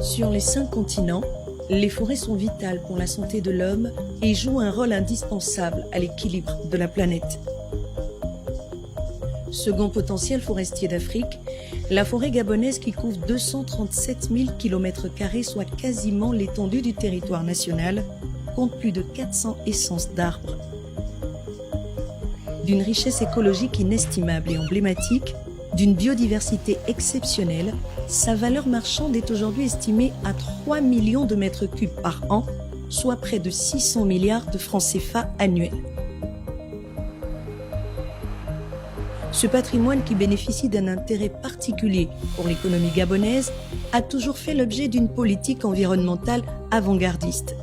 Sur les 5 continents, les forêts sont vitales pour la santé de l'homme et jouent un rôle indispensable à l'équilibre de la planète. Second potentiel forestier d'Afrique, la forêt gabonaise qui couvre 237 000 km², soit quasiment l'étendue du territoire national, compte plus de 400 essences d'arbres. D'une richesse écologique inestimable et emblématique, d'une biodiversité exceptionnelle, sa valeur marchande est aujourd'hui estimée à 3 millions de mètres cubes par an, soit près de 600 milliards de francs CFA annuels. Ce patrimoine, qui bénéficie d'un intérêt particulier pour l'économie gabonaise, a toujours fait l'objet d'une politique environnementale avant-gardiste.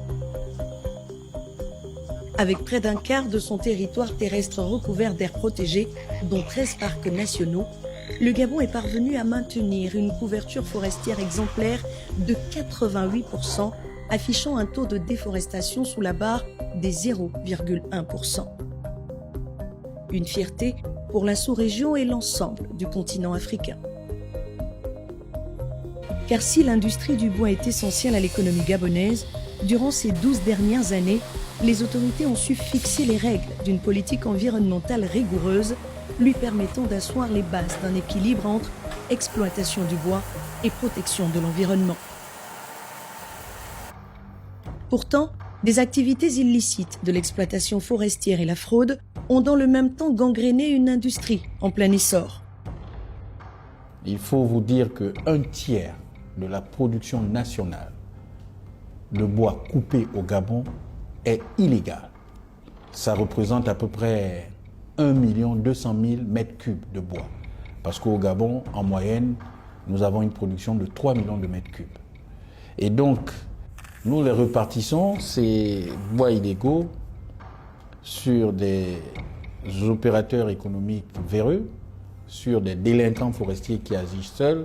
Avec près d'un quart de son territoire terrestre recouvert d'aires protégées, dont 13 parcs nationaux, le Gabon est parvenu à maintenir une couverture forestière exemplaire de 88%, affichant un taux de déforestation sous la barre des 0,1%. Une fierté pour la sous-région et l'ensemble du continent africain. Car si l'industrie du bois est essentielle à l'économie gabonaise, durant ces 12 dernières années, les autorités ont su fixer les règles d'une politique environnementale rigoureuse, lui permettant d'asseoir les bases d'un équilibre entre exploitation du bois et protection de l'environnement. Pourtant, des activités illicites de l'exploitation forestière et la fraude ont dans le même temps gangréné une industrie en plein essor. Il faut vous dire qu'un tiers de la production nationale de bois coupé au Gabon est illégal. Ça représente à peu près 1 200 000 mètres cubes de bois. Parce qu'au Gabon, en moyenne, nous avons une production de 3 millions de mètres cubes. Et donc, nous les répartissons, ces bois illégaux, sur des opérateurs économiques véreux, sur des délinquants forestiers qui agissent seuls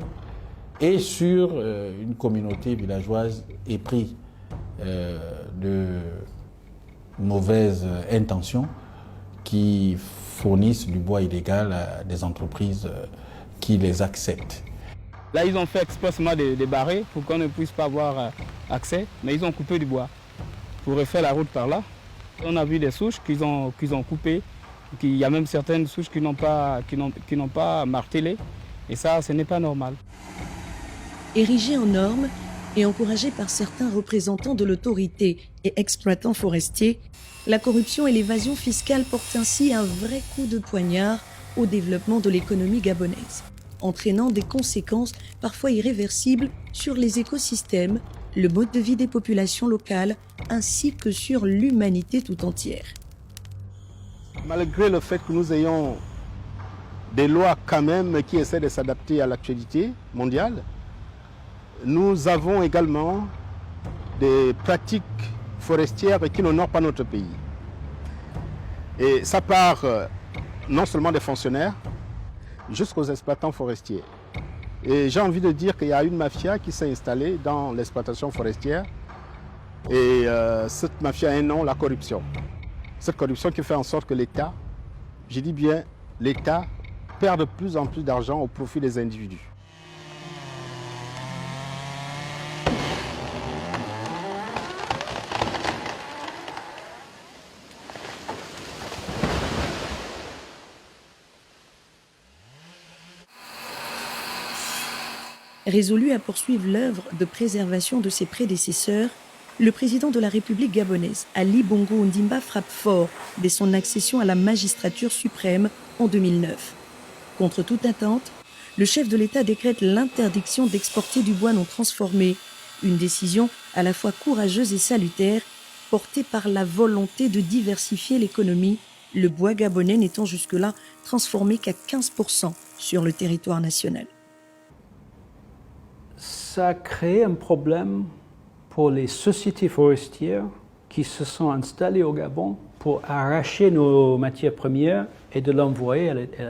et sur une communauté villageoise éprise de mauvaises intentions qui fournissent du bois illégal à des entreprises qui les acceptent. Là, ils ont fait expressément des barrés pour qu'on ne puisse pas avoir accès, mais ils ont coupé du bois pour refaire la route par là. On a vu des souches qu'ils ont coupées. Il y a même certaines souches qui n'ont pas martelé. Et ça, ce n'est pas normal. Érigé en norme et encouragé par certains représentants de l'autorité et exploitants forestiers, la corruption et l'évasion fiscale portent ainsi un vrai coup de poignard au développement de l'économie gabonaise, entraînant des conséquences parfois irréversibles sur les écosystèmes, le mode de vie des populations locales, ainsi que sur l'humanité tout entière. Malgré le fait que nous ayons des lois quand même qui essaient de s'adapter à l'actualité mondiale, nous avons également des pratiques forestières qui n'honorent pas notre pays. Et ça part non seulement des fonctionnaires, jusqu'aux exploitants forestiers. Et j'ai envie de dire qu'il y a une mafia qui s'est installée dans l'exploitation forestière. Et cette mafia a un nom, la corruption. Cette corruption qui fait en sorte que l'État, je dis bien l'État, perd de plus en plus d'argent au profit des individus. Résolu à poursuivre l'œuvre de préservation de ses prédécesseurs, le président de la République gabonaise, Ali Bongo Ondimba, frappe fort dès son accession à la magistrature suprême en 2009. Contre toute attente, le chef de l'État décrète l'interdiction d'exporter du bois non transformé, une décision à la fois courageuse et salutaire, portée par la volonté de diversifier l'économie, le bois gabonais n'étant jusque-là transformé qu'à 15% sur le territoire national. Ça a créé un problème pour les sociétés forestières qui se sont installées au Gabon pour arracher nos matières premières et de l'envoyer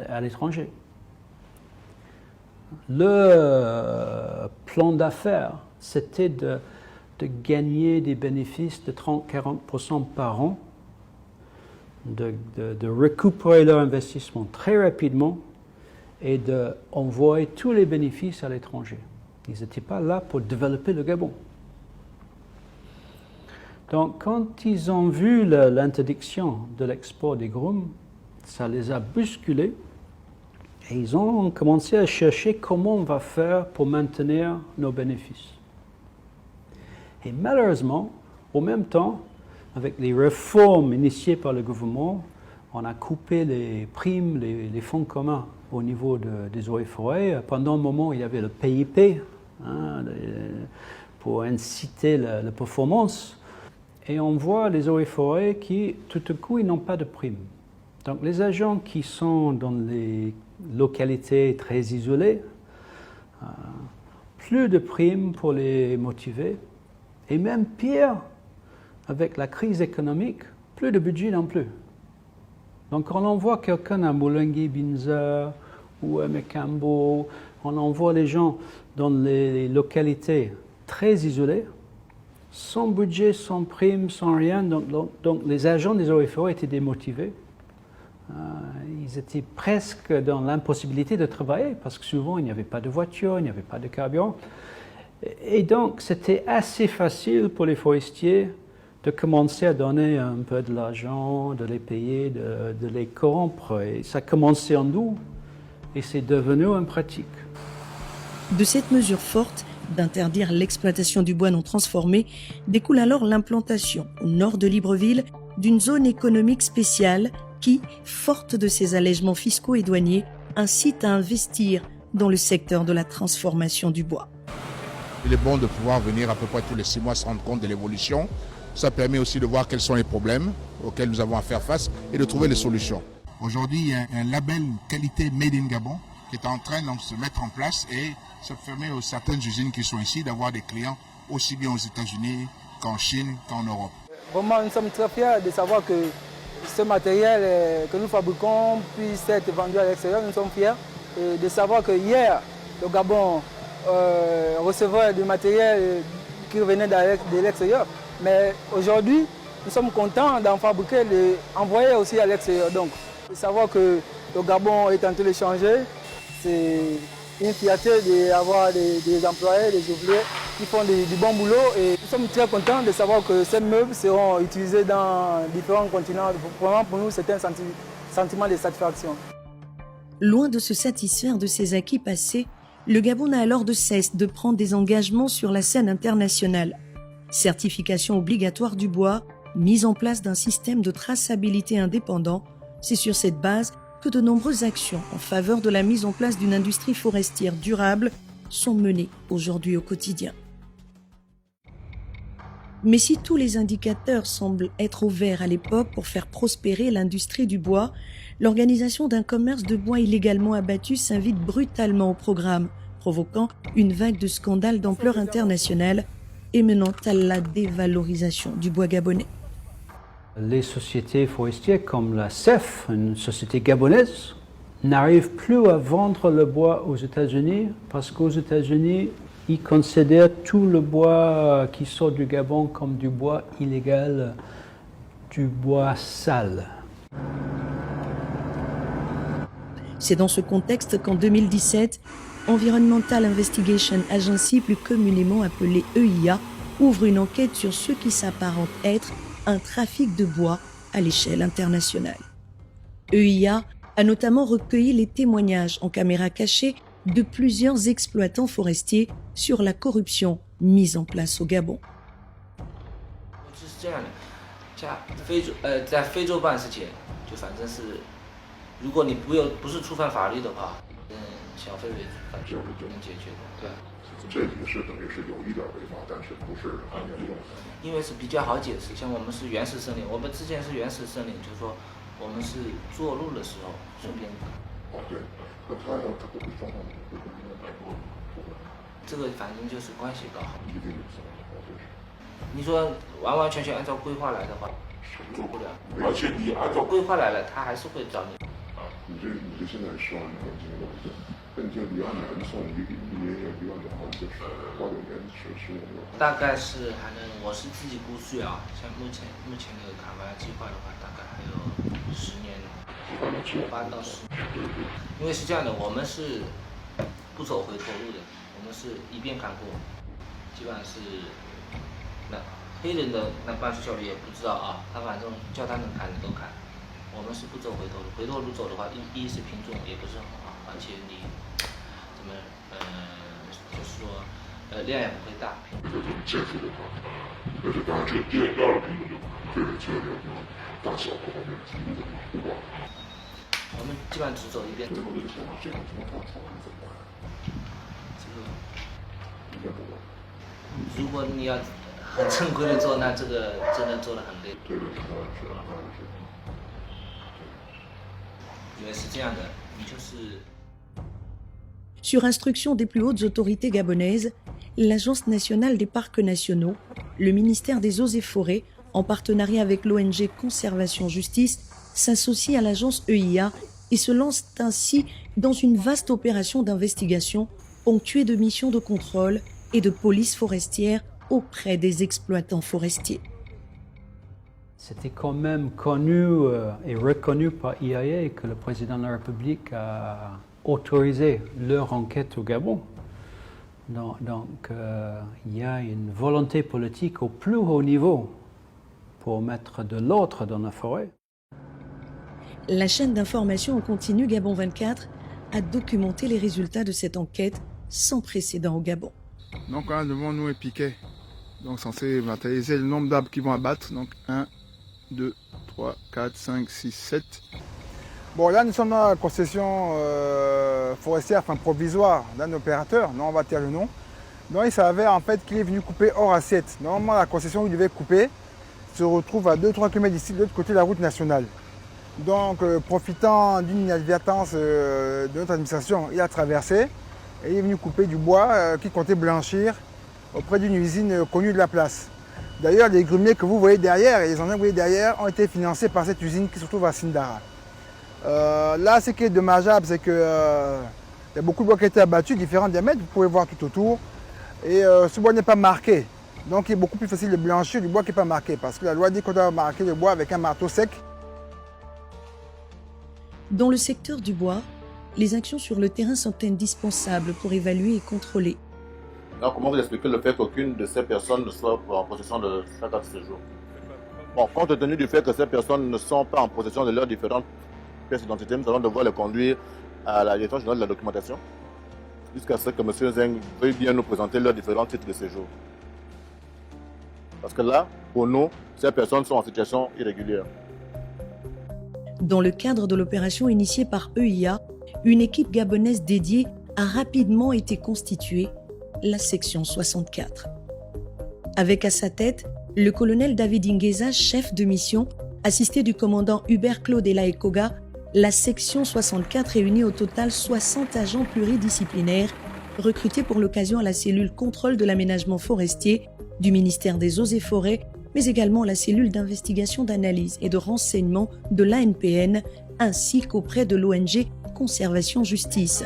à l'étranger. Le plan d'affaires, c'était de gagner des bénéfices de 30-40% par an, de récupérer leur investissement très rapidement et d'envoyer tous les bénéfices à l'étranger. Ils n'étaient pas là pour développer le Gabon. Donc, quand ils ont vu l'interdiction de l'export des grumes, ça les a bousculés et ils ont commencé à chercher comment on va faire pour maintenir nos bénéfices. Et malheureusement, au même temps, avec les réformes initiées par le gouvernement, on a coupé les primes, les fonds communs au niveau des eaux et forêts. Pendant un moment, il y avait le PIP pour inciter la performance. Et on voit les eaux et forêts qui, tout à coup, ils n'ont pas de primes. Donc les agents qui sont dans les localités très isolées, plus de primes pour les motiver. Et même pire, avec la crise économique, plus de budget non plus. Donc quand on envoie quelqu'un à Mulungu-Binza ou à Mekambo, on envoie les gens dans les localités très isolées, sans budget, sans prime, sans rien. Donc les agents des eaux et forêts étaient démotivés. Ils étaient presque dans l'impossibilité de travailler parce que souvent il n'y avait pas de voiture, il n'y avait pas de carburant. Et donc c'était assez facile pour les forestiers de commencer à donner un peu de l'argent, de les payer, de les corrompre. Et ça commençait en nous et c'est devenu une pratique. De cette mesure forte d'interdire l'exploitation du bois non transformé découle alors l'implantation au nord de Libreville d'une zone économique spéciale qui, forte de ses allègements fiscaux et douaniers, incite à investir dans le secteur de la transformation du bois. Il est bon de pouvoir venir à peu près tous les 6 mois se rendre compte de l'évolution. Ça permet aussi de voir quels sont les problèmes auxquels nous avons à faire face et de trouver les solutions. Aujourd'hui, il y a un label qualité Made in Gabon qui est en train de se mettre en place et ça permet aux certaines usines qui sont ici d'avoir des clients aussi bien aux États-Unis qu'en Chine qu'en Europe. Vraiment, nous sommes très fiers de savoir que ce matériel que nous fabriquons puisse être vendu à l'extérieur. Nous sommes fiers de savoir que hier, le Gabon recevait du matériel qui venait de l'extérieur. Mais aujourd'hui, nous sommes contents d'en fabriquer et d'envoyer aussi à l'extérieur. Donc, de savoir que le Gabon est en train de changer, c'est une fierté d'avoir des employés, des ouvriers qui font du bon boulot. Et nous sommes très contents de savoir que ces meubles seront utilisés dans différents continents. Vraiment, pour nous, c'est un sentiment de satisfaction. Loin de se satisfaire de ses acquis passés, le Gabon n'a alors de cesse de prendre des engagements sur la scène internationale. Certification obligatoire du bois, mise en place d'un système de traçabilité indépendant, c'est sur cette base que de nombreuses actions en faveur de la mise en place d'une industrie forestière durable sont menées aujourd'hui au quotidien. Mais si tous les indicateurs semblent être au vert à l'époque pour faire prospérer l'industrie du bois, l'organisation d'un commerce de bois illégalement abattu s'invite brutalement au programme, provoquant une vague de scandales d'ampleur internationale et menant à la dévalorisation du bois gabonais. Les sociétés forestières comme la CEF, une société gabonaise, n'arrivent plus à vendre le bois aux États-Unis parce qu'aux États-Unis, ils considèrent tout le bois qui sort du Gabon comme du bois illégal, du bois sale. C'est dans ce contexte qu'en 2017, Environmental Investigation Agency, plus communément appelée EIA, ouvre une enquête sur ce qui s'apparente être un trafic de bois à l'échelle internationale. EIA a notamment recueilli les témoignages en caméra cachée de plusieurs exploitants forestiers sur la corruption mise en place au Gabon. 在非洲办事情，就反正是，如果你不是触犯法律的话，小费反正就能解决的，对。这也是等于是有一点违法，但是不是很严重。因为是比较好解释，像我们是原始森林，我们之前是原始森林，就是说我们是做路的时候顺便。哦，对，那他不会撞到你，会跟你们这个反正就是关系搞好。一定有什么好就是。你说完完全全按照规划来的话，做不了。而且你按照规划来了，他还是会找你。啊，你这现在希望你更新的是，跟这离岸南送一年也离岸南好就是8、9年是10年了。大概是还能，我是自己估算啊，像目前那个卡巴计划的话，大概还有10年，8到10年。因为是这样的，我们是不走回头路的，我我们是一遍砍过，基本上是那黑人的那办事效率也不知道啊，他反正叫他们砍你都砍，我们是不走回头路，回头路走的话，一是品种也不是很好，而且你怎么就是说量也不会大。建筑的话，而且当然这个第二个品种就对人车辆大小各方面几乎的对吧？我们基本上只走一遍。最后的情况，这种情况讨论怎么办？这个应该不会。如果你要很正规的做，那这个真的做得很累。对，当然是，当然是。因为是这样的，你就是。Sur instruction des plus hautes autorités gabonaises, l'Agence nationale des parcs nationaux, le ministère des Eaux et Forêts, en partenariat avec l'ONG Conservation Justice, s'associe à l'agence EIA et se lance ainsi dans une vaste opération d'investigation ponctuée de missions de contrôle et de police forestière auprès des exploitants forestiers. C'était quand même connu et reconnu par EIA que le président de la République a autorisé leur enquête au Gabon. Donc il y a une volonté politique au plus haut niveau pour mettre de l'ordre dans la forêt. La chaîne d'information en continu Gabon 24 a documenté les résultats de cette enquête sans précédent au Gabon. Donc on a devant nous un piquet, donc censé matérialiser le nombre d'arbres qui vont abattre. Donc 1, 2, 3, 4, 5, 6, 7. Bon, là nous sommes dans la concession forestière, enfin provisoire d'un opérateur, non on va taire le nom. Donc il s'avère en fait qu'il est venu couper hors assiette. Normalement la concession où il devait couper se retrouve à 2-3 km d'ici, de l'autre côté de la route nationale. Donc profitant d'une inadvertance de notre administration, il a traversé et il est venu couper du bois qui comptait blanchir auprès d'une usine connue de la place. D'ailleurs les grumiers que vous voyez derrière et les engins que vous voyez derrière ont été financés par cette usine qui se trouve à Sindara. Là, ce qui est dommageable, c'est qu'il y a beaucoup de bois qui ont été abattus, différents diamètres, vous pouvez voir tout autour. Et ce bois n'est pas marqué. Donc il est beaucoup plus facile de blanchir du bois qui n'est pas marqué, parce que la loi dit qu'on doit marquer le bois avec un marteau sec. Dans le secteur du bois, les actions sur le terrain sont indispensables pour évaluer et contrôler. Alors, comment vous expliquez le fait qu'aucune de ces personnes ne soit en possession de sa carte de séjour? Bon, compte tenu du fait que ces personnes ne sont pas en possession de leurs différentes pièces d'identité, nous allons devoir les conduire à la direction générale de la documentation jusqu'à ce que M. Zeng veuille bien nous présenter leurs différents titres de séjour. Parce que là, pour nous, ces personnes sont en situation irrégulière. Dans le cadre de l'opération initiée par EIA, une équipe gabonaise dédiée a rapidement été constituée, la section 64. Avec à sa tête le colonel David Ingeza, chef de mission, assisté du commandant Hubert Claude Elaekoga, la section 64 réunit au total 60 agents pluridisciplinaires recrutés pour l'occasion à la cellule contrôle de l'aménagement forestier du ministère des Eaux et Forêts, mais également la cellule d'investigation, d'analyse et de renseignement de l'ANPN, ainsi qu'auprès de l'ONG Conservation Justice.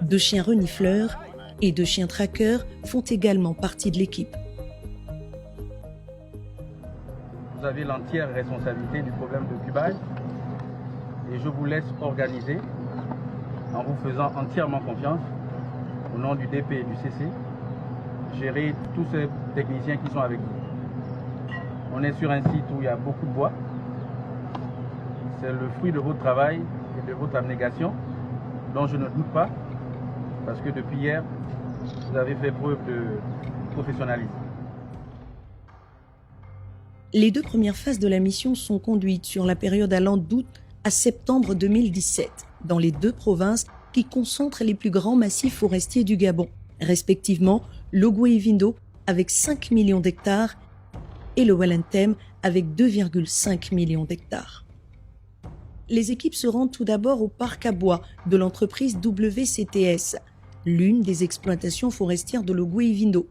2 chiens renifleurs et 2 chiens traqueurs font également partie de l'équipe. Vous avez l'entière responsabilité du problème de cubage et je vous laisse organiser en vous faisant entièrement confiance au nom du DP et du CC, gérer tous ces techniciens qui sont avec vous. On est sur un site où il y a beaucoup de bois. C'est le fruit de votre travail et de votre abnégation dont je ne doute pas parce que depuis hier, vous avez fait preuve de professionnalisme. Les 2 premières phases de la mission sont conduites sur la période allant d'août à septembre 2017, dans les 2 provinces qui concentrent les plus grands massifs forestiers du Gabon, respectivement l'Ogooué-Ivindo avec 5 millions d'hectares et le Welentem avec 2,5 millions d'hectares. Les équipes se rendent tout d'abord au parc à bois de l'entreprise WCTS, l'une des exploitations forestières de l'Ogooué-Ivindo.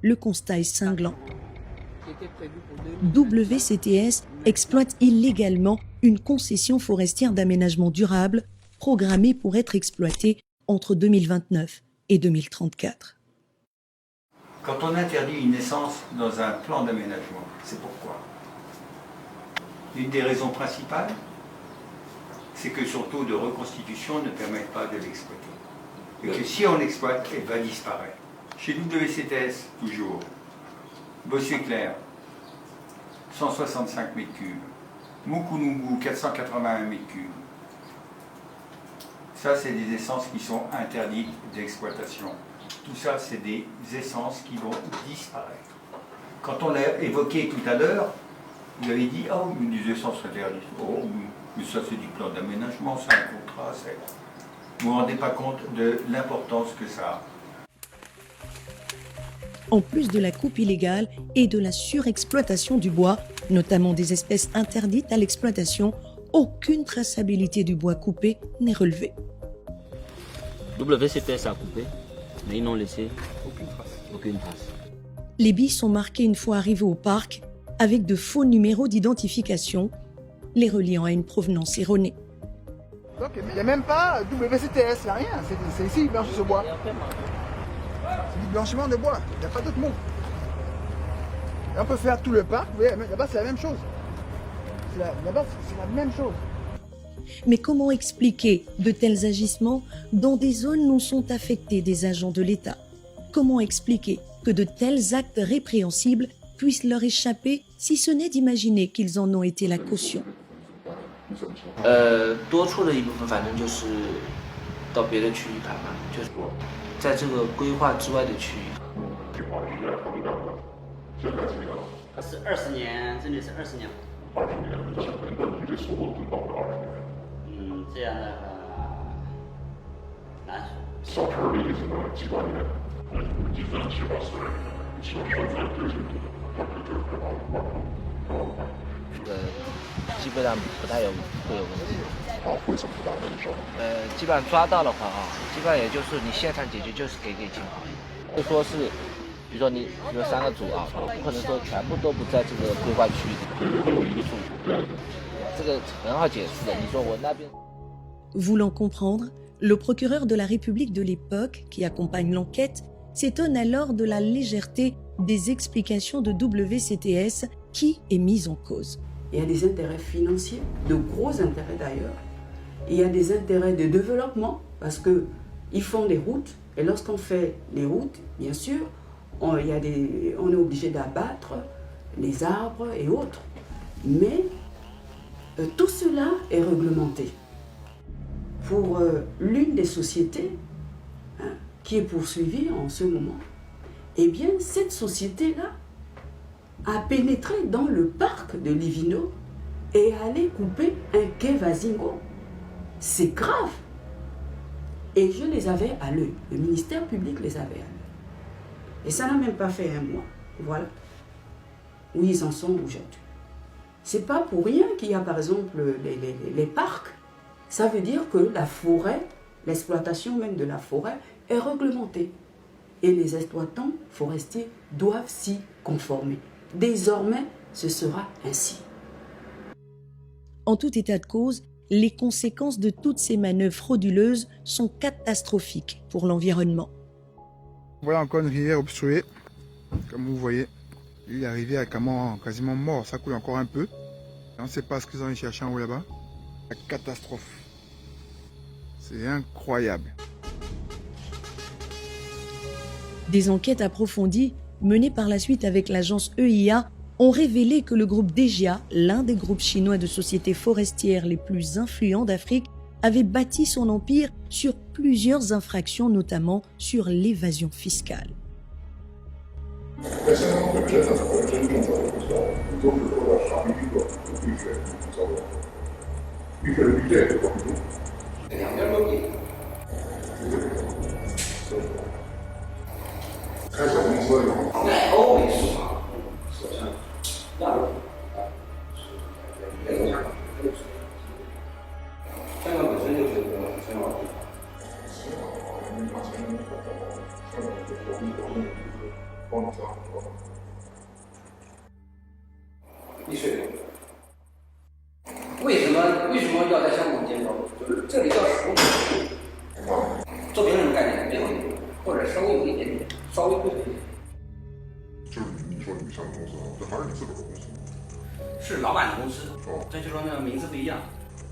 Le constat est cinglant. WCTS exploite illégalement une concession forestière d'aménagement durable programmée pour être exploitée entre 2029 et 2034. Quand on interdit une naissance dans un plan d'aménagement, c'est pourquoi? Une des raisons principales, c'est que son taux de reconstitution ne permet pas de l'exploiter. et que si on exploite, elle va disparaître. Chez WCTS, toujours, Bossier-Clair, 165 mètres cubes. Mukunungu, 481 mètres cubes. Ça, c'est des essences qui sont interdites d'exploitation. Tout ça, c'est des essences qui vont disparaître. Quand on a évoqué tout à l'heure, vous avez dit, oh, mais des essences interdites. Oh, mais ça, c'est du plan d'aménagement, c'est un contrat. Vous ne vous rendez pas compte de l'importance que ça a. En plus de la coupe illégale et de la surexploitation du bois, notamment des espèces interdites à l'exploitation, aucune traçabilité du bois coupé n'est relevée. WCTS a coupé, mais ils n'ont laissé aucune trace. Les billes sont marquées une fois arrivées au parc avec de faux numéros d'identification, les reliant à une provenance erronée. Donc il n'y a même pas WCTS, il n'y a rien. C'est ici, blanchir ce bois. C'est du blanchiment de bois, il n'y a pas d'autre mot. Et on peut faire tout le parc, vous voyez, là-bas c'est la même chose. Là-bas c'est la même chose. Mais comment expliquer de tels agissements dans des zones où sont affectés des agents de l'État? Comment expliquer que de tels actes répréhensibles puissent leur échapper, si ce n'est d'imaginer qu'ils en ont été la caution? 多出的一部分反正就是到别的区域盘嘛，就是在这个规划之外的区域。是20年，真的是20年。这样的难说。基本上不太会有问题。为什么不大问题？基本上抓到的话啊，基本上也就是你现场解决就是给进好。就说是，比如说你比如3个组啊，不可能说全部都不在这个规划区域里住，这个很好解释的。你说我那边。Voulant comprendre, le procureur de la République de l'époque, qui accompagne l'enquête, s'étonne alors de la légèreté des explications de WCTS qui est mise en cause. Il y a des intérêts financiers, de gros intérêts d'ailleurs. Il y a des intérêts de développement parce qu'ils font des routes. Et lorsqu'on fait les routes, bien sûr, on est obligé d'abattre les arbres et autres. Mais tout cela est réglementé. Pour l'une des sociétés qui est poursuivie en ce moment, eh bien cette société-là a pénétré dans le parc de Livino et allé couper un quai Vazingo. C'est grave. Et je les avais à l'œil. Le ministère public les avait à l'œil. Et ça n'a même pas fait un mois. Voilà où ils en sont aujourd'hui. C'est pas pour rien qu'il y a par exemple les parcs. Ça veut dire que la forêt, l'exploitation même de la forêt est réglementée. Et les exploitants forestiers doivent s'y conformer. Désormais, ce sera ainsi. En tout état de cause, les conséquences de toutes ces manœuvres frauduleuses sont catastrophiques pour l'environnement. Voilà encore une rivière obstruée. Comme vous voyez, la rivière est quasiment morte. Ça coule encore un peu. On ne sait pas ce qu'ils ont cherché en haut là-bas. La catastrophe. C'est incroyable. Des enquêtes approfondies, menées par la suite avec l'agence EIA, ont révélé que le groupe DEGIA, l'un des groupes chinois de sociétés forestières les plus influents d'Afrique, avait bâti son empire sur plusieurs infractions, notamment sur l'évasion fiscale.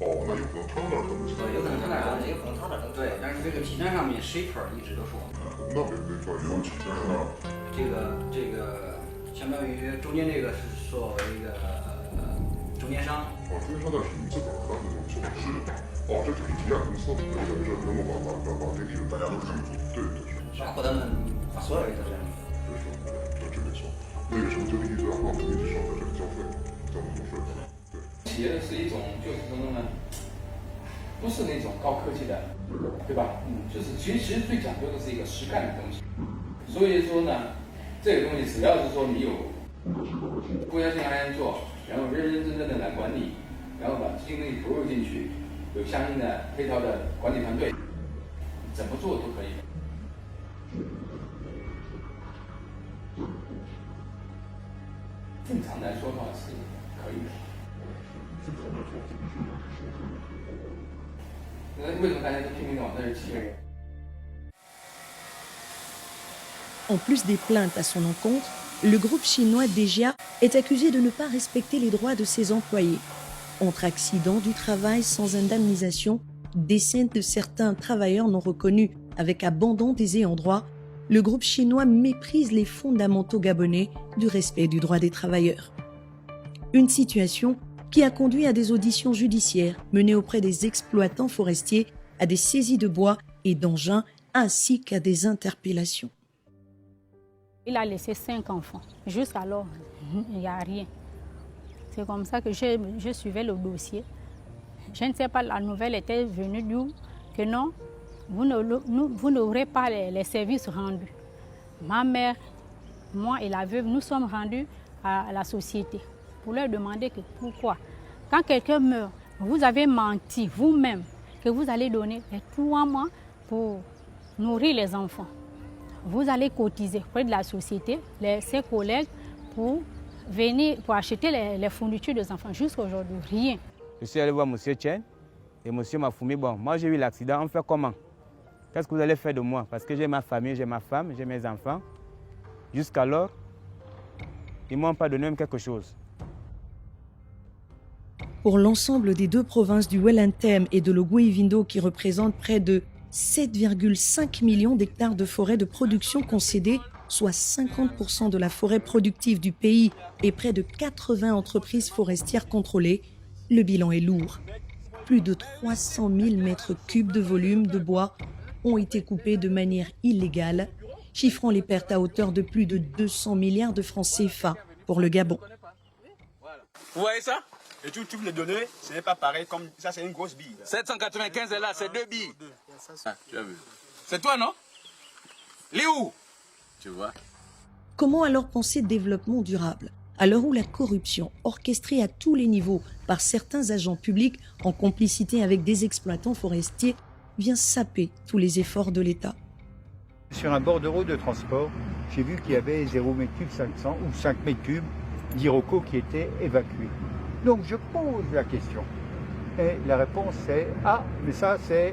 哦，那有可能他那儿可能是。有可能他那儿也有可能他那儿对，但是这个体检上面谁腿一直都说。那没错，有体检上。这个相当于中间这个是作为一个中间商。哦，中间商但是你自个儿当时就做是的。哦，这就是体检公司，这能够把这个大家都看得住。对对对。包括他们所有人都这样。这没错。那个什么就一直让他们一直少在这里交费，交那么多税。对。企业是一种就是说呢，不是那种高科技的，对吧？就是其实最讲究的是一个实干的东西。所以说呢，这个东西只要是说你有国家性安全做，然后认认真真的来管理，然后把精力投入进去，有相应的配套的管理团队，怎么做都可以。正常来说的话是可以的。为什么大家都拼命的往那儿挤？ En plus des plaintes à son encontre, le groupe chinois DGA est accusé de ne pas respecter les droits de ses employés. Entre accidents du travail sans indemnisation, décès de certains travailleurs non reconnus avec abandon des ayants droit, le groupe chinois méprise les fondamentaux gabonais du respect du droit des travailleurs. Une situation qui a conduit à des auditions judiciaires menées auprès des exploitants forestiers, à des saisies de bois et d'engins, ainsi qu'à des interpellations. Il a laissé 5 enfants. Jusqu'alors, il n'y a rien. C'est comme ça que je suivais le dossier. Je ne sais pas, la nouvelle était venue d'où, que non, vous n'aurez pas les services rendus. Ma mère, moi et la veuve, nous sommes rendus à la société pour leur demander que pourquoi. Quand quelqu'un meurt, vous avez menti vous-même que vous allez donner les 3 mois pour nourrir les enfants. Vous allez cotiser auprès de la société, ses collègues, pour venir, pour acheter les fournitures des enfants. Jusqu'à aujourd'hui, rien. Je suis allé voir M. Chen et M. m'a fourni, bon, moi j'ai eu l'accident, on fait comment? Qu'est-ce que vous allez faire de moi? Parce que j'ai ma famille, j'ai ma femme, j'ai mes enfants. Jusqu'alors, ils ne m'ont pas donné même quelque chose. Pour l'ensemble des 2 provinces du Wellington et de l'Oguivindo, qui représentent près de 7,5 millions d'hectares de forêt de production concédée, soit 50% de la forêt productive du pays et près de 80 entreprises forestières contrôlées, le bilan est lourd. Plus de 300 000 mètres cubes de volume de bois ont été coupés de manière illégale, chiffrant les pertes à hauteur de plus de 200 milliards de francs CFA pour le Gabon. Vous voyez ça? Et toutes les données, ce n'est pas pareil, comme ça c'est une grosse bille. 795 est là, c'est 2 billes. Ah, tu as vu. C'est toi, non? Léo. Tu vois? Comment alors penser développement durable à l'heure où la corruption, orchestrée à tous les niveaux par certains agents publics en complicité avec des exploitants forestiers, vient saper tous les efforts de l'État? Sur un bordereau de transport, j'ai vu qu'il y avait 0 m3 500 ou 5 m3 d'Iroko qui étaient évacués. Donc je pose la question. Et la réponse c'est « Ah, mais ça c'est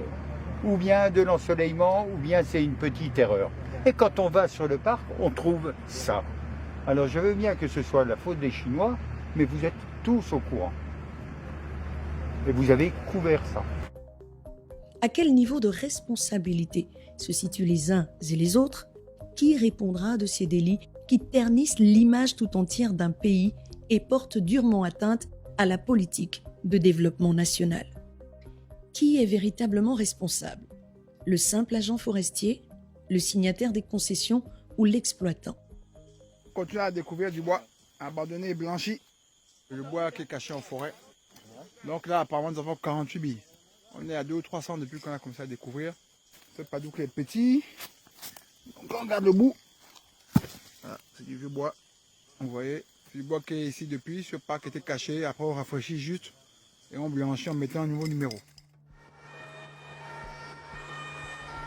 ou bien de l'ensoleillement ou bien c'est une petite erreur ». Et quand on va sur le parc, on trouve ça. Alors je veux bien que ce soit la faute des Chinois, mais vous êtes tous au courant. Et vous avez couvert ça. À quel niveau de responsabilité se situent les uns et les autres? Qui répondra de ces délits qui ternissent l'image tout entière d'un pays et portent durement atteinte à la politique de développement national? Qui est véritablement responsable? Le simple agent forestier, le signataire des concessions ou l'exploitant? On continue à découvrir du bois abandonné et blanchi. Le bois qui est caché en forêt. Donc là, apparemment, nous avons 48 billes. On est à 200 ou 300 depuis qu'on a commencé à découvrir. Ce padouk est petit. Donc on regarde le bout. Voilà, c'est du vieux bois. Vous voyez, c'est du bois qui est ici depuis. Ce parc était caché. Après, on rafraîchit juste. Et on blanchit en mettant un nouveau numéro.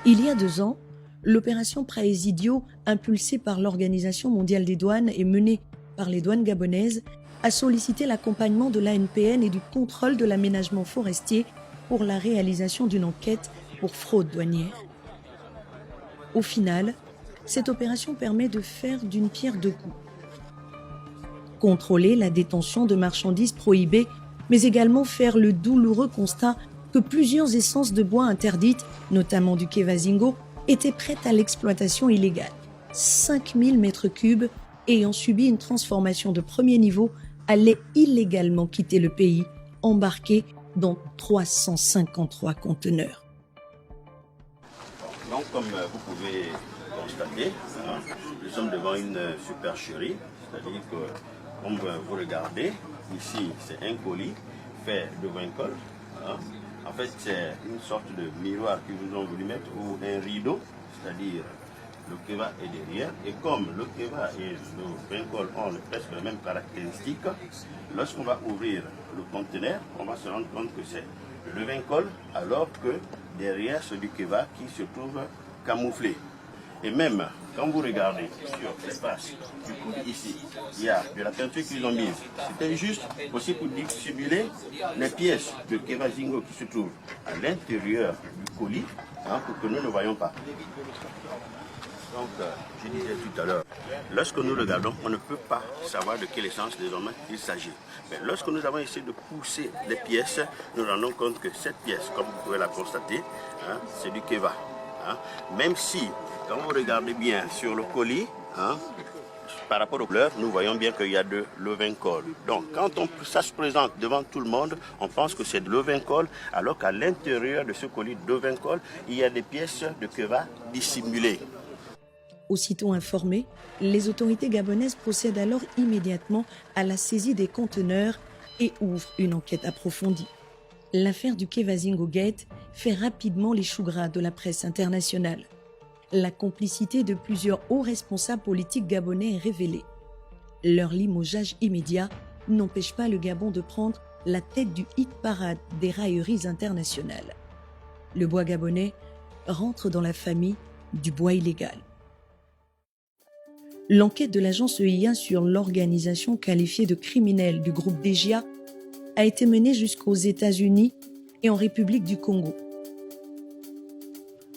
Il y a 2 ans, l'opération Praesidio, impulsée par l'Organisation mondiale des douanes et menée par les douanes gabonaises, a sollicité l'accompagnement de l'ANPN et du contrôle de l'aménagement forestier pour la réalisation d'une enquête pour fraude douanière. Au final, cette opération permet de faire d'une pierre 2 coups. Contrôler la détention de marchandises prohibées mais également faire le douloureux constat que plusieurs essences de bois interdites, notamment du Kevazingo, étaient prêtes à l'exploitation illégale. 5000 mètres cubes ayant subi une transformation de premier niveau allaient illégalement quitter le pays, embarqués dans 353 conteneurs. Donc, comme vous pouvez constater, nous sommes devant une supercherie, c'est-à-dire que, comme vous regardez, ici c'est un colis fait de 20 cols. En fait, c'est une sorte de miroir qu'ils vous ont voulu mettre ou un rideau, c'est-à-dire le keva est derrière. Et comme le keva et le 20 cols ont presque les mêmes caractéristiques, lorsqu'on va ouvrir le conteneur, on va se rendre compte que c'est le 20 cols, alors que derrière c'est du keva qui se trouve camouflé. Et même quand vous regardez sur l'espace du colis ici, il y a de la peinture qu'ils ont mise. C'était juste aussi pour dissimuler les pièces de Kevazingo qui se trouvent à l'intérieur du colis, pour que nous ne voyions pas. Donc, je disais tout à l'heure, lorsque nous regardons, on ne peut pas savoir de quelle essence désormais il s'agit. Mais lorsque nous avons essayé de pousser les pièces, nous nous rendons compte que cette pièce, comme vous pouvez la constater, c'est du keva. Même si, quand vous regardez bien sur le colis, par rapport aux couleurs, nous voyons bien qu'il y a de l'Ovencol. Donc, quand ça se présente devant tout le monde, on pense que c'est de l'Ovencol, alors qu'à l'intérieur de ce colis d'Ovencol, il y a des pièces de keva dissimulées. Aussitôt informées, les autorités gabonaises procèdent alors immédiatement à la saisie des conteneurs et ouvrent une enquête approfondie. L'affaire du Kevazingo Gate fait rapidement les choux gras de la presse internationale. La complicité de plusieurs hauts responsables politiques gabonais est révélée. Leur limogeage immédiat n'empêche pas le Gabon de prendre la tête du hit-parade des railleries internationales. Le bois gabonais rentre dans la famille du bois illégal. L'enquête de l'agence EIA sur l'organisation qualifiée de criminelle du groupe DGA a été menée jusqu'aux États-Unis et en République du Congo.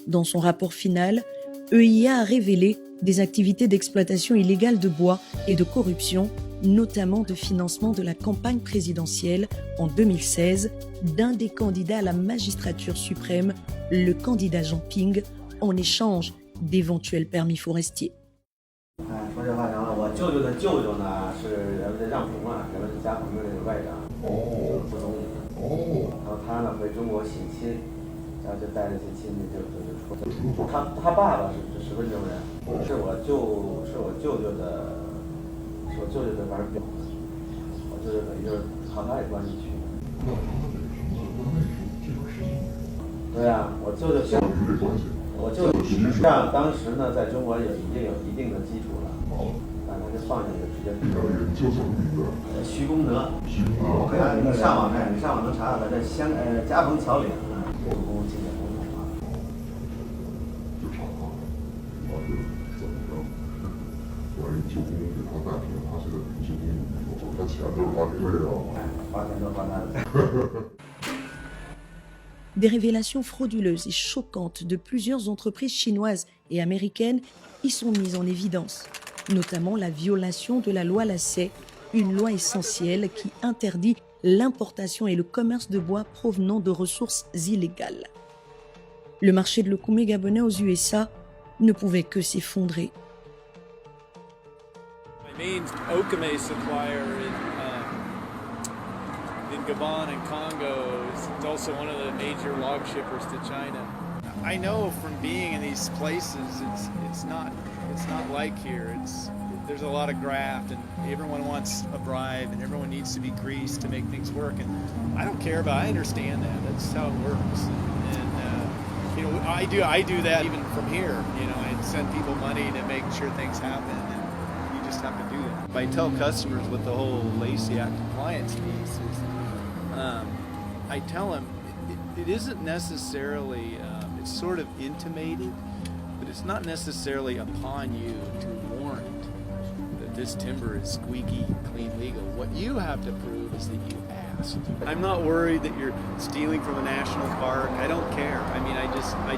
Dans son rapport final, EIA a révélé des activités d'exploitation illégale de bois et de corruption, notamment de financement de la campagne présidentielle en 2016 d'un des candidats à la magistrature suprême, le candidat Jean Ping, en échange d'éventuels permis forestiers. Des révélations frauduleuses et choquantes de plusieurs entreprises chinoises et américaines y sont mises en évidence, notamment la violation de la loi Lacet, une loi essentielle qui interdit l'importation et le commerce de bois provenant de ressources illégales. Le marché de l'Okoumé gabonais aux USA ne pouvait que s'effondrer. Main Okoumé supplier in Gabon and Congo is also one of the major log shippers to China. I know from being in these places, it's not like here. There's a lot of graft, and everyone wants a bribe, and everyone needs to be greased to make things work. And I don't care about. I understand that. That's how it works. And I do that even from here. I send people money to make sure things happen, and you just have to do that. I tell customers what the whole Lacey Act compliance means is. I tell them it isn't necessarily. It's sort of intimated, but it's not necessarily upon you to warrant that this timber is squeaky, clean, legal. What you have to prove is that you asked. I'm not worried that you're stealing from a national park. I don't care. I mean, I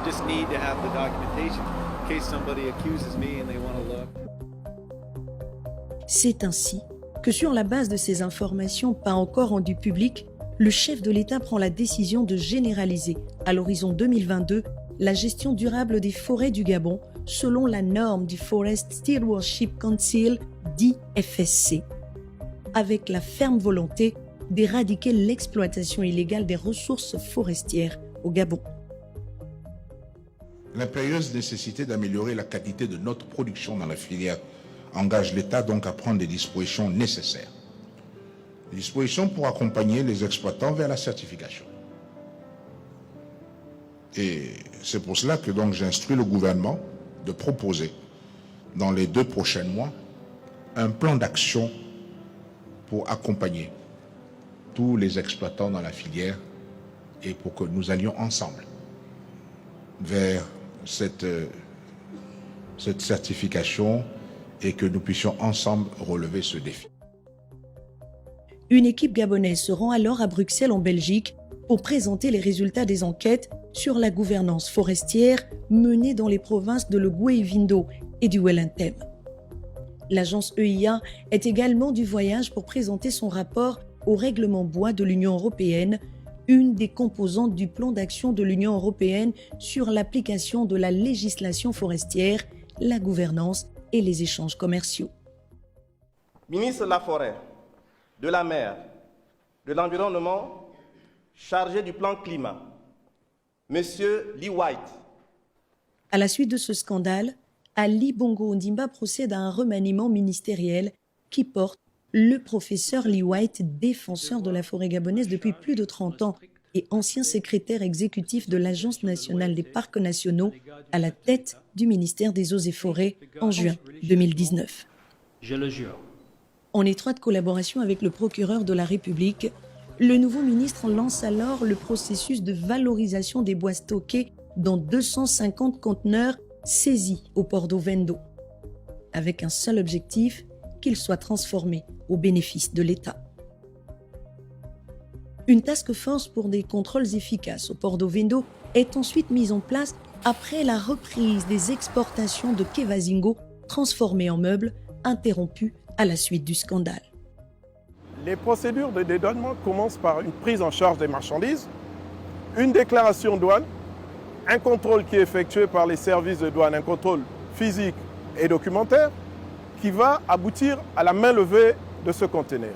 just need to have the documentation in case somebody accuses me and they want to look. C'est ainsi que sur la base de ces informations pas encore rendues publiques, le chef de l'État prend la décision de généraliser, à l'horizon 2022, la gestion durable des forêts du Gabon selon la norme du Forest Stewardship Council, dit FSC, avec la ferme volonté d'éradiquer l'exploitation illégale des ressources forestières au Gabon. L'impérieuse nécessité d'améliorer la qualité de notre production dans la filière engage l'État donc à prendre des dispositions nécessaires. Des dispositions pour accompagner les exploitants vers la certification. Et c'est pour cela que donc j'instruis le gouvernement de proposer dans les 2 prochains mois un plan d'action pour accompagner tous les exploitants dans la filière et pour que nous allions ensemble vers cette certification et que nous puissions ensemble relever ce défi. Une équipe gabonaise se rend alors à Bruxelles en Belgique pour présenter les résultats des enquêtes sur la gouvernance forestière menée dans les provinces de l'Ogooué-Vindo et du Wellington. L'agence EIA est également du voyage pour présenter son rapport au règlement bois de l'Union européenne, une des composantes du plan d'action de l'Union européenne sur l'application de la législation forestière, la gouvernance et les échanges commerciaux. Ministre de la Forêt, de la Mer, de l'Environnement, chargé du plan climat, Monsieur Lee White. À la suite de ce scandale, Ali Bongo Ondimba procède à un remaniement ministériel qui porte le professeur Lee White, défenseur de la forêt gabonaise depuis plus de 30 ans et ancien secrétaire exécutif de l'Agence nationale des parcs nationaux, à la tête du ministère des Eaux et Forêts en juin 2019. Je le jure. En étroite collaboration avec le procureur de la République, le nouveau ministre lance alors le processus de valorisation des bois stockés dans 250 conteneurs saisis au port d'Ovendo, avec un seul objectif, qu'ils soient transformés au bénéfice de l'État. Une task force pour des contrôles efficaces au port d'Ovendo est ensuite mise en place après la reprise des exportations de Kevazingo transformées en meubles, interrompues à la suite du scandale. Les procédures de dédouanement commencent par une prise en charge des marchandises, une déclaration douane, un contrôle qui est effectué par les services de douane, un contrôle physique et documentaire, qui va aboutir à la main levée de ce conteneur.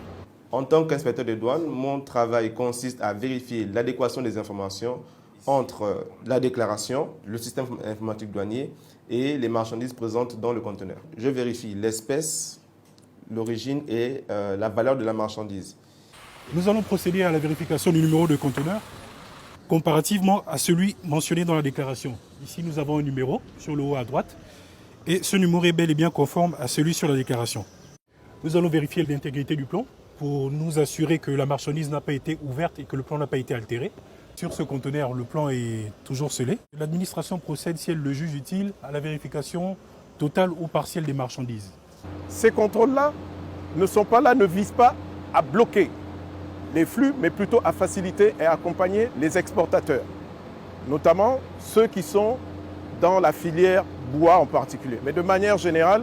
En tant qu'inspecteur de douane, mon travail consiste à vérifier l'adéquation des informations entre la déclaration, le système informatique douanier et les marchandises présentes dans le conteneur. Je vérifie l'espèce, l'origine et la valeur de la marchandise. Nous allons procéder à la vérification du numéro de conteneur comparativement à celui mentionné dans la déclaration. Ici, nous avons un numéro sur le haut à droite et ce numéro est bel et bien conforme à celui sur la déclaration. Nous allons vérifier l'intégrité du plan pour nous assurer que la marchandise n'a pas été ouverte et que le plan n'a pas été altéré. Sur ce conteneur, le plan est toujours scellé. L'administration procède, si elle le juge utile, à la vérification totale ou partielle des marchandises. Ces contrôles-là ne visent pas à bloquer les flux, mais plutôt à faciliter et accompagner les exportateurs, notamment ceux qui sont dans la filière bois en particulier. Mais de manière générale,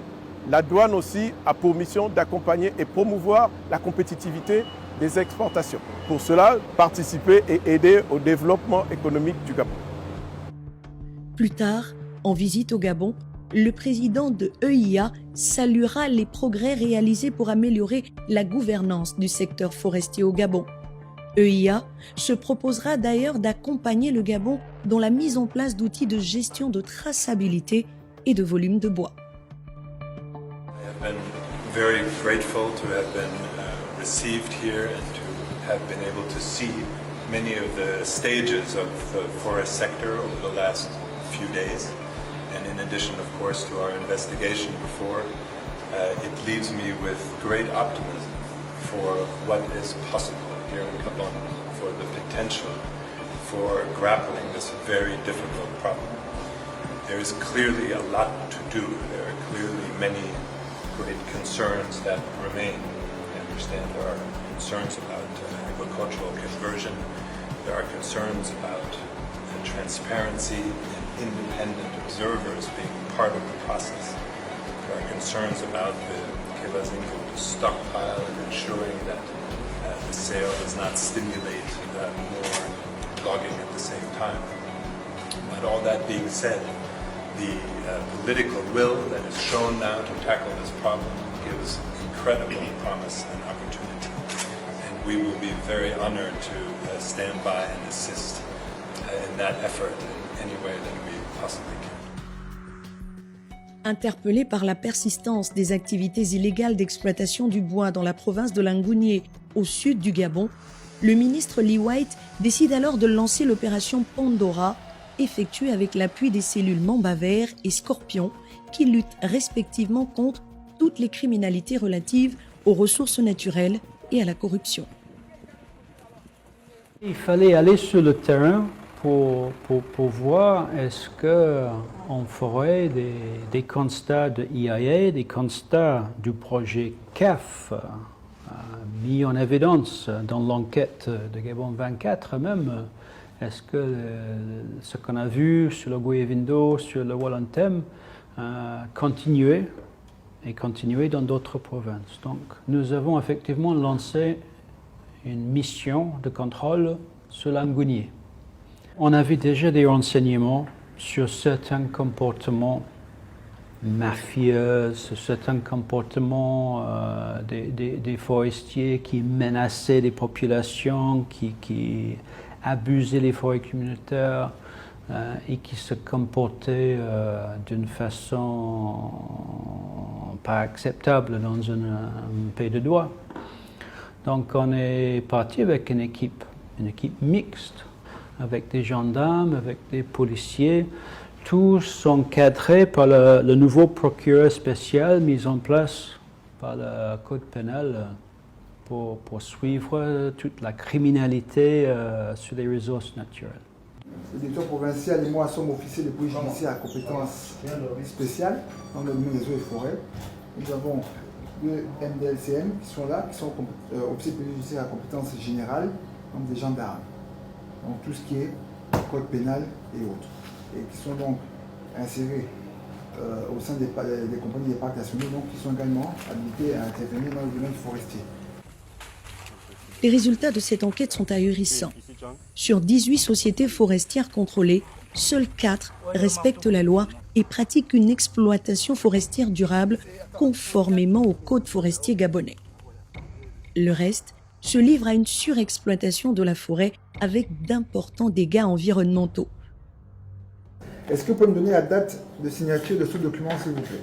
la douane aussi a pour mission d'accompagner et promouvoir la compétitivité des exportations. Pour cela, participer et aider au développement économique du Gabon. Plus tard, en visite au Gabon, le président de EIA saluera les progrès réalisés pour améliorer la gouvernance du secteur forestier au Gabon. EIA se proposera d'ailleurs d'accompagner le Gabon dans la mise en place d'outils de gestion de traçabilité et de volume de bois. I have been very grateful to have been received here and to have been able to see many of the stages of the forest sector over the last few days. And in addition, of course, to our investigation before, it leaves me with great optimism for what is possible here in Gabon, for the potential for grappling this very difficult problem. There is clearly a lot to do. There are clearly many great concerns that remain. I understand there are concerns about agricultural conversion. There are concerns about transparency and independent observers being part of the process. There are concerns about the Kevazingo stockpile and ensuring that the sale does not stimulate more logging at the same time. But all that being said, the political will that is shown now to tackle this problem gives incredible promise and opportunity. And we will be very honored to stand by and assist in that effort in any way that we possibly can. Interpellé par la persistance des activités illégales d'exploitation du bois dans la province de Langounié, au sud du Gabon, le ministre Lee White décide alors de lancer l'opération Pandora, effectuée avec l'appui des cellules Mamba Vert et Scorpion, qui luttent respectivement contre toutes les criminalités relatives aux ressources naturelles et à la corruption. Il fallait aller sur le terrain pour voir est-ce qu'on ferait des constats de EIA, des constats du projet CAF mis en évidence dans l'enquête de Gabon 24 même. Est-ce que ce qu'on a vu sur le Guévindo, sur le Walantem, continuer dans d'autres provinces. Donc nous avons effectivement lancé une mission de contrôle sur Langounié. On avait déjà des renseignements sur certains comportements mafieux, sur certains comportements des forestiers qui menaçaient les populations, qui abusaient les forêts communautaires et qui se comportaient d'une façon pas acceptable dans un pays de droit. Donc on est parti avec une équipe mixte, avec des gendarmes, avec des policiers, tous encadrés par le nouveau procureur spécial mis en place par le code pénal pour suivre toute la criminalité sur les ressources naturelles. Le directeur provincial et moi sommes officiers de police judiciaire à compétences spéciales dans le domaine des eaux et forêts. Nous avons deux MDLCM qui sont là, qui sont officiers de police judiciaire à compétences générales, donc des gendarmes. Donc tout ce qui est code pénal et autres. Et qui sont donc insérés au sein des compagnies des parcs nationaux, donc qui sont également habilités à intervenir dans le domaine forestier. Les résultats de cette enquête sont ahurissants. Sur 18 sociétés forestières contrôlées, seules 4 respectent la loi et pratiquent une exploitation forestière durable conformément au code forestier gabonais. Le reste se livre à une surexploitation de la forêt avec d'importants dégâts environnementaux. Est-ce que vous pouvez me donner la date de signature de ce document, s'il vous plaît?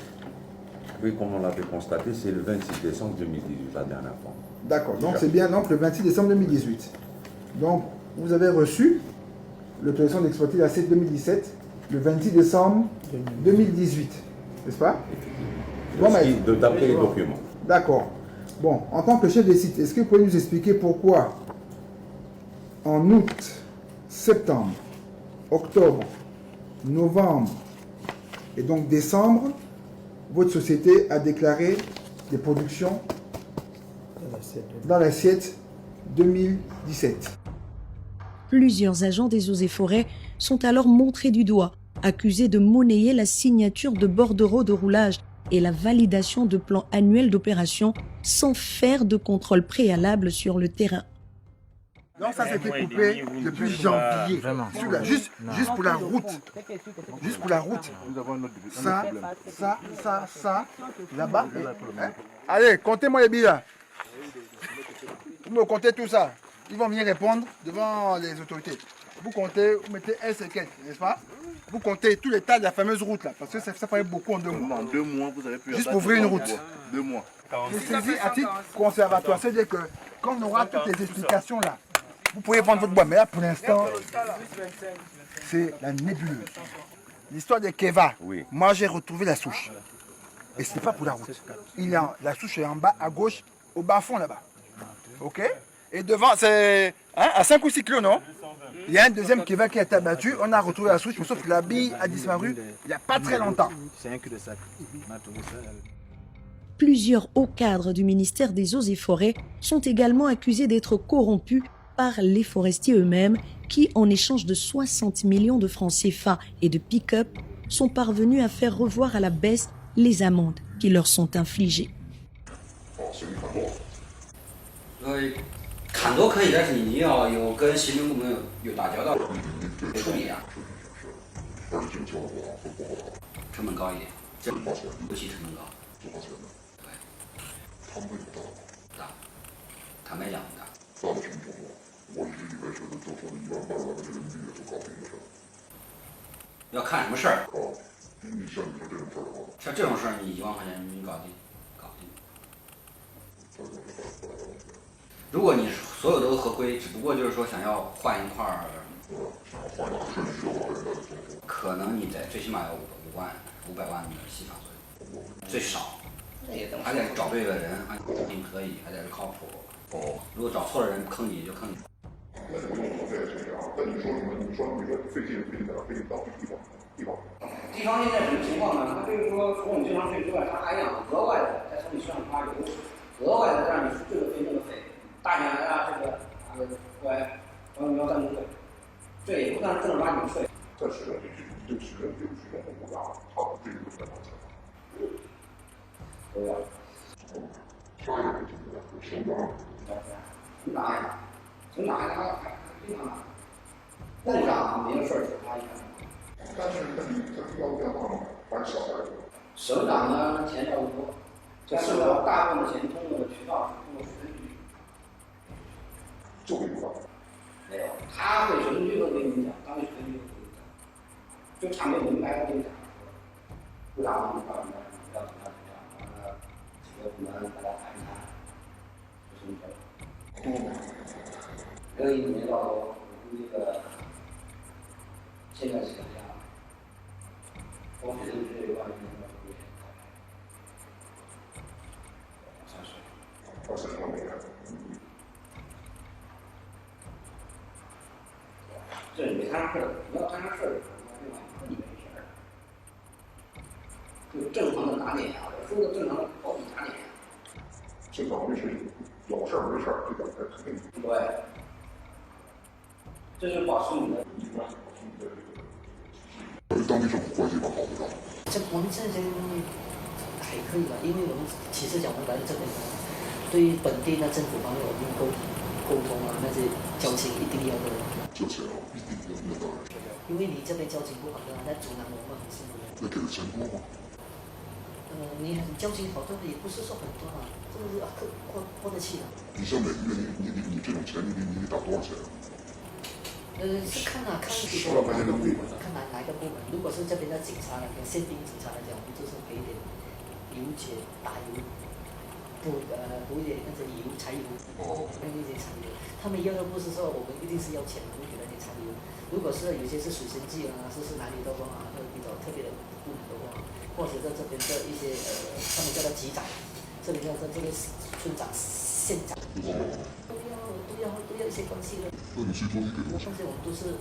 Oui, comme on l'avait constaté, c'est le 26 décembre 2018, la dernière fois. D'accord, donc c'est bien donc, le 26 décembre 2018. Donc, vous avez reçu l'autorisation d'exploiter la site 2017 le 26 décembre 2018, n'est-ce pas? Bon, d'après les documents. D'accord. Bon, en tant que chef des sites, est-ce que vous pouvez nous expliquer pourquoi en août, septembre, octobre, novembre et donc décembre, votre société a déclaré des productions dans l'assiette 2017. Plusieurs agents des eaux et forêts sont alors montrés du doigt, accusés de monnayer la signature de bordereaux de roulage et la validation de plans annuels d'opération sans faire de contrôle préalable sur le terrain. Donc ça c'était coupé depuis janvier. Juste pour la route. Juste pour la route. Ça, là-bas. Hein? Allez, comptez-moi les billets. Vous me comptez tout ça. Ils vont venir répondre devant les autorités. Vous comptez, vous mettez un séquel, n'est-ce pas? Vous comptez tous les tas de la fameuse route là, parce que ça ferait beaucoup en 2 mois. En 2 mois, vous avez pu... Juste pour ouvrir une route. 2 mois. Je saisis à titre conservatoire, c'est-à-dire que quand on aura toutes les explications là, vous pouvez vendre votre bois. Mais là, pour l'instant, c'est la nébuleuse. L'histoire des Keva, moi j'ai retrouvé la souche. Et ce n'est pas pour la route. La souche est en bas, à gauche, au bas fond là-bas. Ok? Et devant, c'est à 5 ou 6 kilos, non? Il y a un deuxième Keva qui a été abattu. On a retrouvé la souche, mais sauf que la bille a disparu il n'y a pas très longtemps. Plusieurs hauts cadres du ministère des Eaux et Forêts sont également accusés d'être corrompus par les forestiers eux-mêmes qui, en échange de 60 millions de francs CFA et de pick-up, sont parvenus à faire revoir à la baisse les amendes qui leur sont infligées. 所以砍多可以，但是你要有跟行政部门有打交道，得处理啊。成本高一点，这尤其成本高。对，大，坦白讲大。大的什么程度？我一直以为是做出了1万800万人民币就搞定的事儿。要看什么事儿。你像你说这种事儿的话，像这种事儿，你1万块钱你搞定，搞定。如果你所有都合规，只不过就是说想要换一块儿，可能你得最起码要500万的市场左右，最少。还得找对了人，还可以，还得是靠谱。如果找错了人，坑你就坑你。那你用我这个这样，那你说什么？你说那个费劲费到地方。地方现在什么情况呢？它就是说，除我们正常税之外，它还想额外的再从你身上抓油，额外的让你这个费那个费，大年来啊，这个过来，我们要赞助费，这也不算正儿八经的税。但是呢，这个是很复杂，这个是很复杂。对呀。下一个就是省长。省长呀，省长还非常难。部长没有事儿就他一个。但是他要变化吗？还是小孩子？省长呢，钱差不多，但是呢，大部分的钱通过渠道是通过水利局。就这个。没有，他会水利局都给你讲，当地水利局都给你讲，就场面明白的跟你讲。部长，你告诉他要怎么样，完了几个部门大家谈一谈，有什么事儿。没有1年到头，这个现在是怎么样？光水利局这一块，这你没摊上事儿，你要摊上事儿的时候，对吧？你没事儿，就正常的打脸呀！我说的正常的保底打脸。这倒霉是有事儿没事儿，这个肯定。对，这是保持你的。当地政府关系吧，好不好？这我们这边还可以吧，因为我们其实讲我们来这边对于本地的政府方面，我们沟通啊，那些交情一定要的。交情啊，一定要的。因为你这边交情不好的话，那阻拦我们很辛苦的。那给的钱多吗？你交情好的也不是说很多嘛，这个是过得去的。你像每个月你这种钱，你得打多少钱啊？是看哪个部门，看哪一个部门。如果是这边的警察来讲，宪兵警察来讲，我们就是赔点油钱、打油，补一点那些油、柴油，那些柴油。他们要的不是说我们一定是要钱，我们给他点柴油。如果是有些是水生记啊，是哪里的话，比较特别的部门的话，或者在这边的一些他们叫他级长，这里叫做这个村长、县长。都要一些关系的。那你最多你给多少？但是我们都是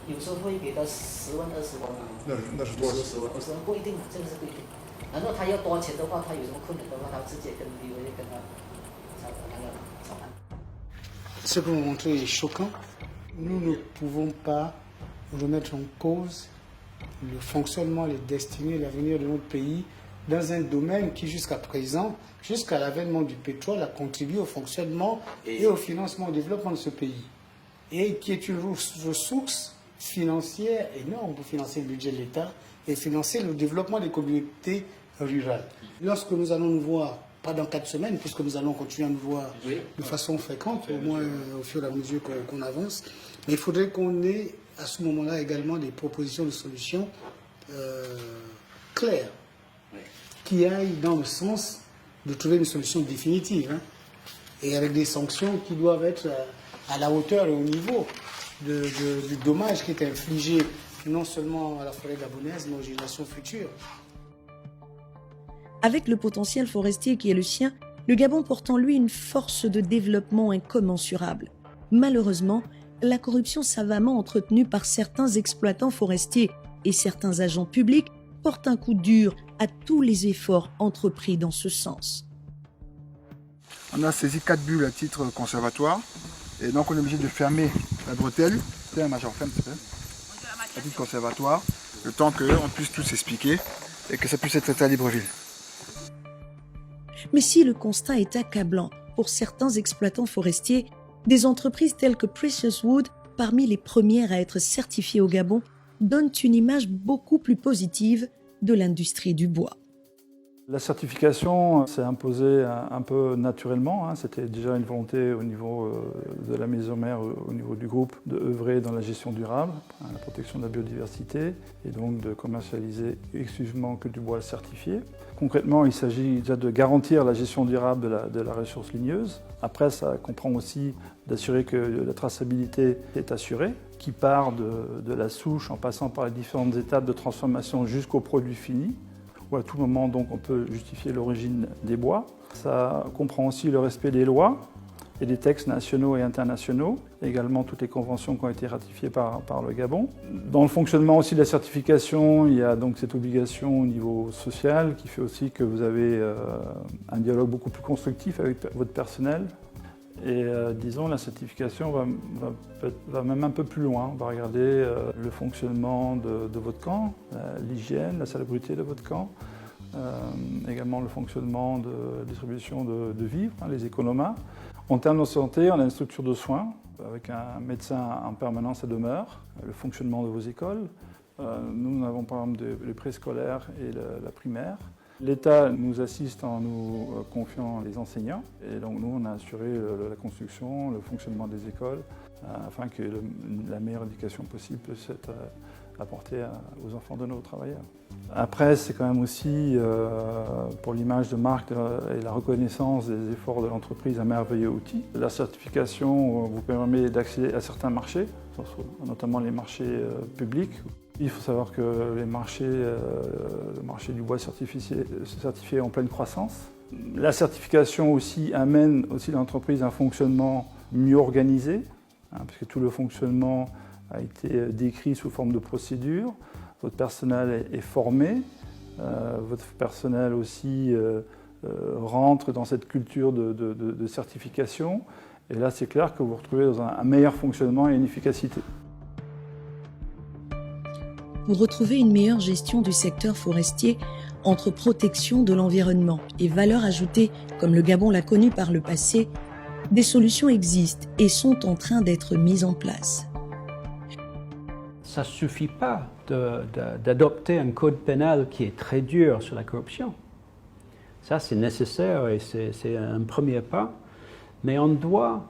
有时候会给到10万、20万。那是多少？10万、20万不一定啊，这个是不一定。然后他要多钱的话，他有什么困难的话，他直接跟他谈判。Ce que vous montrez est choquant. Nous ne pouvons pas remettre en cause le fonctionnement, les destinées, l'avenir de notre pays dans un domaine qui jusqu'à présent, jusqu'à l'avènement du pétrole, a contribué au fonctionnement et au financement, au développement de ce pays. Et qui est une ressource financière énorme pour financer le budget de l'État et financer le développement des communautés rurales. Lorsque nous allons nous voir, pas dans 4 semaines, puisque nous allons continuer à nous voir de façon fréquente, au moins au fur et à mesure qu'on avance, mais il faudrait qu'on ait à ce moment-là également des propositions de solutions claires, qui aillent dans le sens de trouver une solution définitive, et avec des sanctions qui doivent être à la hauteur et au niveau du dommage qui est infligé non seulement à la forêt gabonaise, mais aux générations futures. Avec le potentiel forestier qui est le sien, le Gabon porte en lui une force de développement incommensurable. Malheureusement, la corruption savamment entretenue par certains exploitants forestiers et certains agents publics porte un coup dur à tous les efforts entrepris dans ce sens. On a saisi 4 bulles à titre conservatoire et donc on est obligé de fermer la bretelle, c'est un major ferme à titre conservatoire, le temps qu'on puisse tout s'expliquer et que ça puisse être traité à Libreville. Mais si le constat est accablant pour certains exploitants forestiers, Des entreprises telles que Precious Wood, parmi les premières à être certifiées au Gabon, donnent une image beaucoup plus positive de l'industrie du bois. La certification s'est imposée un peu naturellement. C'était déjà une volonté au niveau de la maison mère, au niveau du groupe, d'œuvrer dans la gestion durable, la protection de la biodiversité et donc de commercialiser exclusivement que du bois certifié. Concrètement, il s'agit déjà de garantir la gestion durable de la ressource ligneuse. Après, ça comprend aussi d'assurer que la traçabilité est assurée, qui part de la souche en passant par les différentes étapes de transformation jusqu'au produit fini, où à tout moment donc, on peut justifier l'origine des bois. Ça comprend aussi le respect des lois et des textes nationaux et internationaux, et également toutes les conventions qui ont été ratifiées par le Gabon. Dans le fonctionnement aussi de la certification, il y a donc cette obligation au niveau social qui fait aussi que vous avez un dialogue beaucoup plus constructif avec votre personnel. Et disons, la certification va même un peu plus loin. On va regarder le fonctionnement de votre camp, l'hygiène, la salubrité de votre camp, également le fonctionnement de distribution de vivres, les économas. En termes de santé, on a une structure de soins avec un médecin en permanence à demeure, le fonctionnement de vos écoles. Nous avons par exemple le préscolaire et la primaire. L'État nous assiste en nous confiant les enseignants et donc nous on a assuré la construction, le fonctionnement des écoles afin que la meilleure éducation possible puisse être apportée aux enfants de nos travailleurs. Après c'est quand même aussi pour l'image de marque et la reconnaissance des efforts de l'entreprise un merveilleux outil. La certification vous permet d'accéder à certains marchés, notamment les marchés publics. Il faut savoir que le marché du bois certifié est en pleine croissance. La certification aussi amène aussi l'entreprise à un fonctionnement mieux organisé, parce que tout le fonctionnement a été décrit sous forme de procédure. Votre personnel est formé, votre personnel aussi rentre dans cette culture de certification. Et là, c'est clair que vous vous retrouvez dans un meilleur fonctionnement et une efficacité. Pour retrouver une meilleure gestion du secteur forestier entre protection de l'environnement et valeur ajoutée, comme le Gabon l'a connu par le passé, des solutions existent et sont en train d'être mises en place. Ça ne suffit pas d'adopter un code pénal qui est très dur sur la corruption. Ça, c'est nécessaire et c'est un premier pas. Mais on doit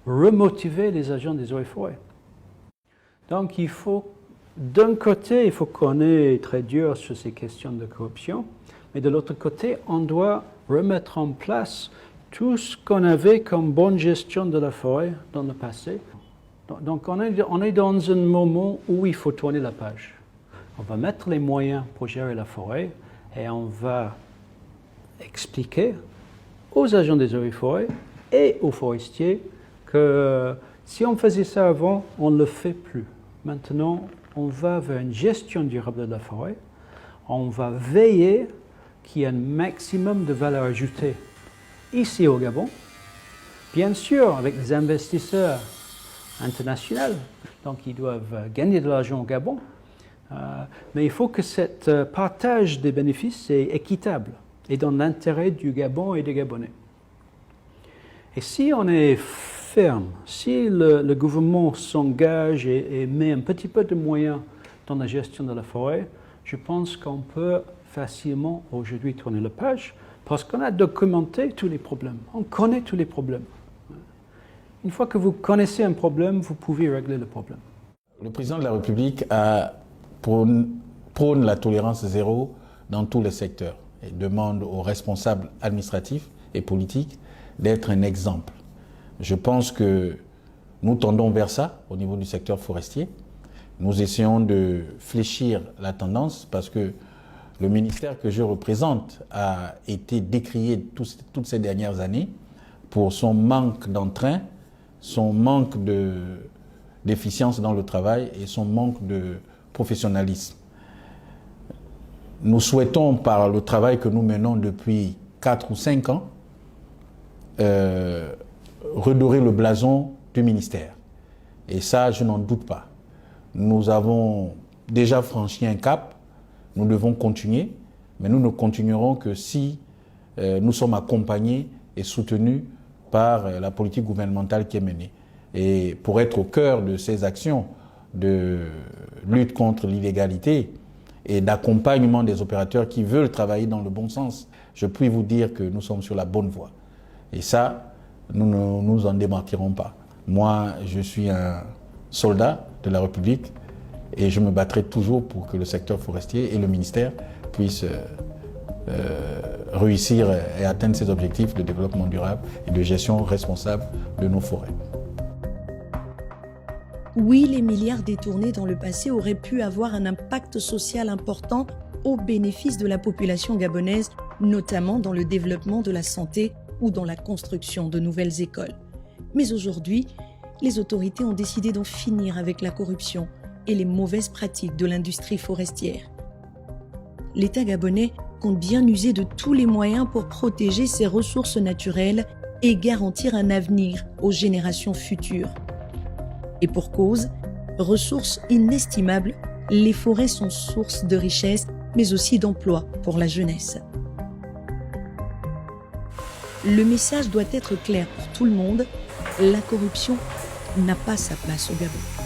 remotiver les agents des eaux et forêts. Donc, il faut d'un côté, il faut qu'on est très dur sur ces questions de corruption, mais de l'autre côté, on doit remettre en place tout ce qu'on avait comme bonne gestion de la forêt dans le passé. Donc on est dans un moment où il faut tourner la page. On va mettre les moyens pour gérer la forêt et on va expliquer aux agents des eaux et forêts et aux forestiers que si on faisait ça avant, on ne le fait plus. Maintenant, on va vers une gestion durable de la forêt. On va veiller qu'il y ait un maximum de valeur ajoutée ici au Gabon. Bien sûr, avec des investisseurs internationaux, donc ils doivent gagner de l'argent au Gabon. Mais il faut que ce partage des bénéfices soit équitable et dans l'intérêt du Gabon et des Gabonais. Et si on est ferme, si le gouvernement s'engage et met un petit peu de moyens dans la gestion de la forêt, je pense qu'on peut facilement aujourd'hui tourner la page parce qu'on a documenté tous les problèmes. On connaît tous les problèmes. Une fois que vous connaissez un problème, vous pouvez régler le problème. Le président de la République prône la tolérance zéro dans tous les secteurs et demande aux responsables administratifs et politiques d'être un exemple. Je pense que nous tendons vers ça au niveau du secteur forestier. Nous essayons de fléchir la tendance parce que le ministère que je représente a été décrié toutes ces dernières années pour son manque d'entrain, son manque d'efficience dans le travail et son manque de professionnalisme. Nous souhaitons, par le travail que nous menons depuis 4 ou 5 ans, redorer le blason du ministère. Et ça, je n'en doute pas. Nous avons déjà franchi un cap, nous devons continuer, mais nous ne continuerons que si nous sommes accompagnés et soutenus par la politique gouvernementale qui est menée. Et pour être au cœur de ces actions de lutte contre l'illégalité et d'accompagnement des opérateurs qui veulent travailler dans le bon sens, je puis vous dire que nous sommes sur la bonne voie. Et ça, nous ne nous en démentirons pas. Moi, je suis un soldat de la République et je me battrai toujours pour que le secteur forestier et le ministère puissent réussir et atteindre ces objectifs de développement durable et de gestion responsable de nos forêts. Oui, les milliards détournés dans le passé auraient pu avoir un impact social important au bénéfice de la population gabonaise, notamment dans le développement de la santé ou dans la construction de nouvelles écoles. Mais aujourd'hui, les autorités ont décidé d'en finir avec la corruption et les mauvaises pratiques de l'industrie forestière. L'État gabonais compte bien user de tous les moyens pour protéger ses ressources naturelles et garantir un avenir aux générations futures. Et pour cause, ressources inestimables, les forêts sont source de richesse, mais aussi d'emplois pour la jeunesse. Le message doit être clair pour tout le monde, la corruption n'a pas sa place au Gabon.